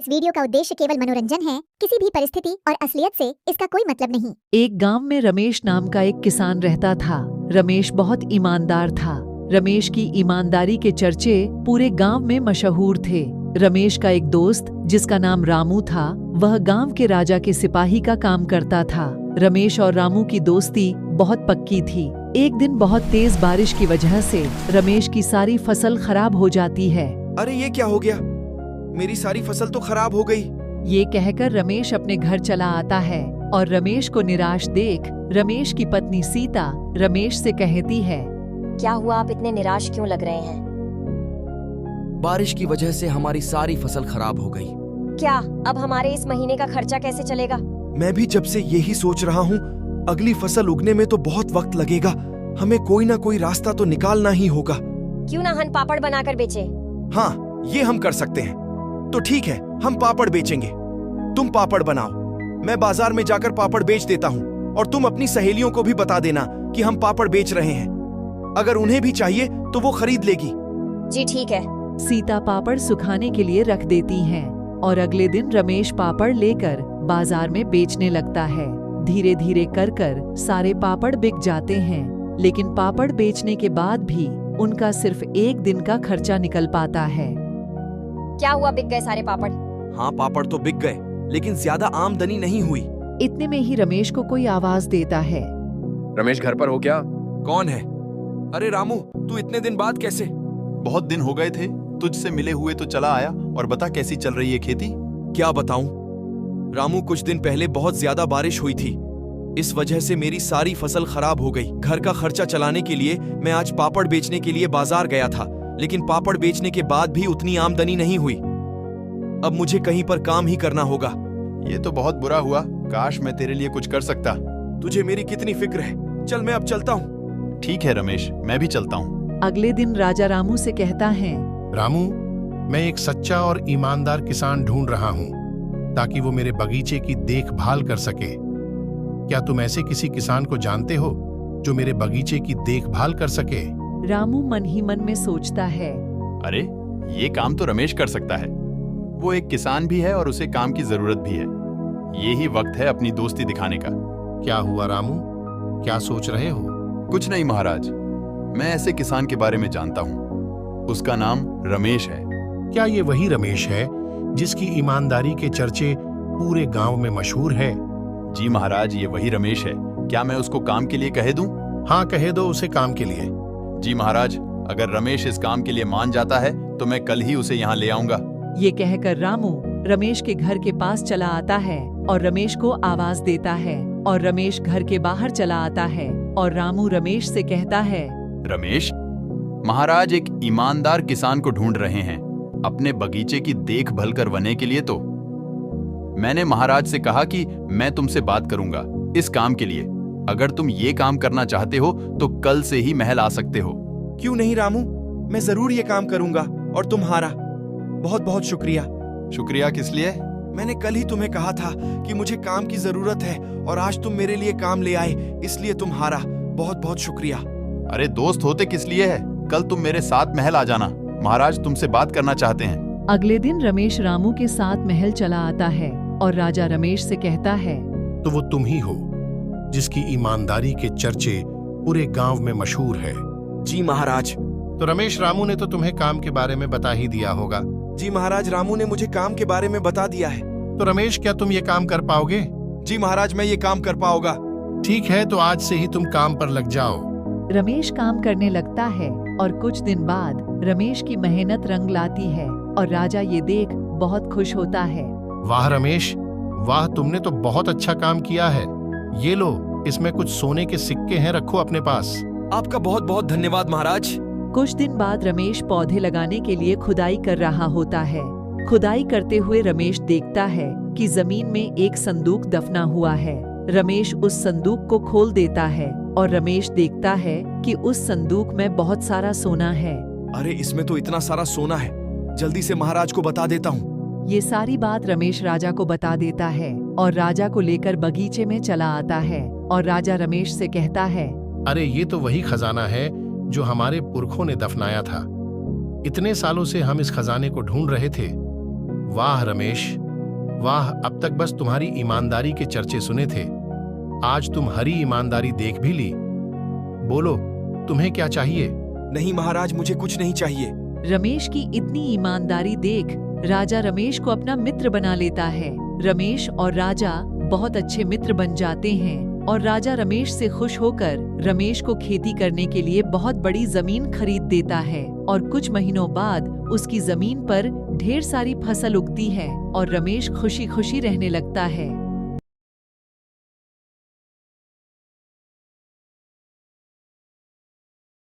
इस वीडियो का उद्देश्य केवल मनोरंजन है, किसी भी परिस्थिति और असलियत से इसका कोई मतलब नहीं। एक गांव में रमेश नाम का एक किसान रहता था। रमेश बहुत ईमानदार था। रमेश की ईमानदारी के चर्चे पूरे गांव में मशहूर थे। रमेश का एक दोस्त जिसका नाम रामू था, वह गांव के राजा के सिपाही का काम करता था। रमेश और रामू की दोस्ती बहुत पक्की थी। एक दिन बहुत तेज बारिश की वजह से रमेश की सारी फसल खराब हो जाती है। अरे ये क्या हो गया? मेरी सारी फसल तो खराब हो गई। ये कहकर रमेश अपने घर चला आता है और रमेश को निराश देख रमेश की पत्नी सीता रमेश से कहती है, क्या हुआ, आप इतने निराश क्यों लग रहे हैं? बारिश की वजह से हमारी सारी फसल खराब हो गई। क्या अब हमारे इस महीने का खर्चा कैसे चलेगा? मैं भी जब से यही सोच रहा हूँ, अगली फसल उगने में तो बहुत वक्त लगेगा। हमें कोई ना कोई रास्ता तो निकालना ही होगा। क्यों ना हम पापड़ बनाकर बेचे? हाँ, ये हम कर सकते हैं। तो ठीक है, हम पापड़ बेचेंगे। तुम पापड़ बनाओ, मैं बाजार में जाकर पापड़ बेच देता हूँ और तुम अपनी सहेलियों को भी बता देना कि हम पापड़ बेच रहे हैं। अगर उन्हें भी चाहिए तो वो खरीद लेगी। जी ठीक है। सीता पापड़ सुखाने के लिए रख देती हैं और अगले दिन रमेश पापड़ लेकर बाजार में बेचने लगता है। धीरे धीरे कर सारे पापड़ बिक जाते हैं, लेकिन पापड़ बेचने के बाद भी उनका सिर्फ एक दिन का खर्चा निकल पाता है। क्या हुआ, बिक गए सारे पापड़? हाँ, पापड़ तो बिक गए, लेकिन ज्यादा आमदनी नहीं हुई। इतने में ही रमेश को कोई आवाज देता है। रमेश घर पर हो क्या? कौन है? अरे रामू, तू इतने दिन बाद कैसे? बहुत दिन हो गए थे, तुझसे मिले हुए तो चला आया। और बता, कैसी चल रही है खेती? क्या बताऊं रामू, कुछ दिन पहले बहुत ज्यादा बारिश हुई थी। इस वजह से मेरी सारी फसल खराब हो गई। घर का खर्चा चलाने के लिए मैं आज पापड़ बेचने के लिए बाजार गया था, लेकिन पापड़ बेचने के बाद भी उतनी आमदनी नहीं हुई। अब मुझे कहीं पर काम ही करना होगा। ये तो बहुत बुरा हुआ। काश मैं तेरे लिए कुछ कर सकता। तुझे मेरी कितनी फिक्र है। चल मैं अब चलता हूँ। ठीक है रमेश, मैं भी चलता हूँ। अगले दिन राजा रामू से कहता है, रामू, मैं एक सच्चा और ईमानदार किसान ढूंढ रहा हूँ ताकि वो मेरे बगीचे की देखभाल कर सके। क्या तुम ऐसे किसी किसान को जानते हो जो मेरे बगीचे की देखभाल कर सके? रामू मन ही मन में सोचता है, अरे ये काम तो रमेश कर सकता है। वो एक किसान भी है और उसे काम की जरूरत भी है। ये ही वक्त है अपनी दोस्ती दिखाने का। क्या हुआ रामू, क्या सोच रहे हो? कुछ नहीं महाराज, मैं ऐसे किसान के बारे में जानता हूँ। उसका नाम रमेश है। क्या ये वही रमेश है जिसकी ईमानदारी के चर्चे पूरे गांव में मशहूर है? जी महाराज, ये वही रमेश है। क्या मैं उसको काम के लिए कह दूं? हाँ, कहे दो उसे काम के लिए। जी महाराज, अगर रमेश इस काम के लिए मान जाता है तो मैं कल ही उसे यहाँ ले आऊंगा। ये कहकर रामू रमेश के घर के पास चला आता है और रमेश को आवाज देता है और रमेश घर के बाहर चला आता है और रामू रमेश से कहता है, रमेश, महाराज एक ईमानदार किसान को ढूंढ रहे हैं अपने बगीचे की देखभाल करवाने के लिए। तो मैंने महाराज से कहा कि मैं तुमसे बात करूंगा इस काम के लिए। अगर तुम ये काम करना चाहते हो तो कल से ही महल आ सकते हो। क्यों नहीं रामू, मैं जरूर ये काम करूंगा। और तुम्हारा बहुत बहुत शुक्रिया। शुक्रिया किस लिए? मैंने कल ही तुम्हें कहा था कि मुझे काम की जरूरत है और आज तुम मेरे लिए काम ले आए, इसलिए तुम्हारा बहुत बहुत शुक्रिया। अरे दोस्त होते किस लिए है? कल तुम मेरे साथ महल आ जाना, महाराज तुमसे बात करना चाहते हैं। अगले दिन रमेश रामू के साथ महल चला आता है और राजा रमेश से कहता है, तो वो तुम ही हो जिसकी ईमानदारी के चर्चे पूरे गांव में मशहूर है। जी महाराज। तो रमेश, रामू ने तो तुम्हें काम के बारे में बता ही दिया होगा। जी महाराज, रामू ने मुझे काम के बारे में बता दिया है। तो रमेश, क्या तुम ये काम कर पाओगे? जी महाराज, मैं ये काम कर पाऊंगा। ठीक है, तो आज से ही तुम काम पर लग जाओ। रमेश काम करने लगता है और कुछ दिन बाद रमेश की मेहनत रंग लाती है और राजा ये देख बहुत खुश होता है। वाह रमेश, वाह, तुमने तो बहुत अच्छा काम किया है। ये लो, इसमें कुछ सोने के सिक्के हैं, रखो अपने पास। आपका बहुत बहुत धन्यवाद महाराज। कुछ दिन बाद रमेश पौधे लगाने के लिए खुदाई कर रहा होता है। खुदाई करते हुए रमेश देखता है कि जमीन में एक संदूक दफना हुआ है। रमेश उस संदूक को खोल देता है और रमेश देखता है कि उस संदूक में बहुत सारा सोना है। अरे इसमें तो इतना सारा सोना है, जल्दी से महाराज को बता देता हूँ। ये सारी बात रमेश राजा को बता देता है और राजा को लेकर बगीचे में चला आता है और राजा रमेश से कहता है, अरे ये तो वही खजाना है जो हमारे पुरखों ने दफनाया था। इतने सालों से हम इस खजाने को ढूंढ रहे थे। वाह रमेश, वाह, अब तक बस तुम्हारी ईमानदारी के चर्चे सुने थे, आज तुम हरी ईमानदारी देख भी ली। बोलो, तुम्हें क्या चाहिए? नहीं महाराज, मुझे कुछ नहीं चाहिए। रमेश की इतनी ईमानदारी देख राजा रमेश को अपना मित्र बना लेता है। रमेश और राजा बहुत अच्छे मित्र बन जाते हैं और राजा रमेश से खुश होकर रमेश को खेती करने के लिए बहुत बड़ी जमीन खरीद देता है और कुछ महीनों बाद उसकी जमीन पर ढेर सारी फसल उगती है और रमेश खुशी खुशी रहने लगता है।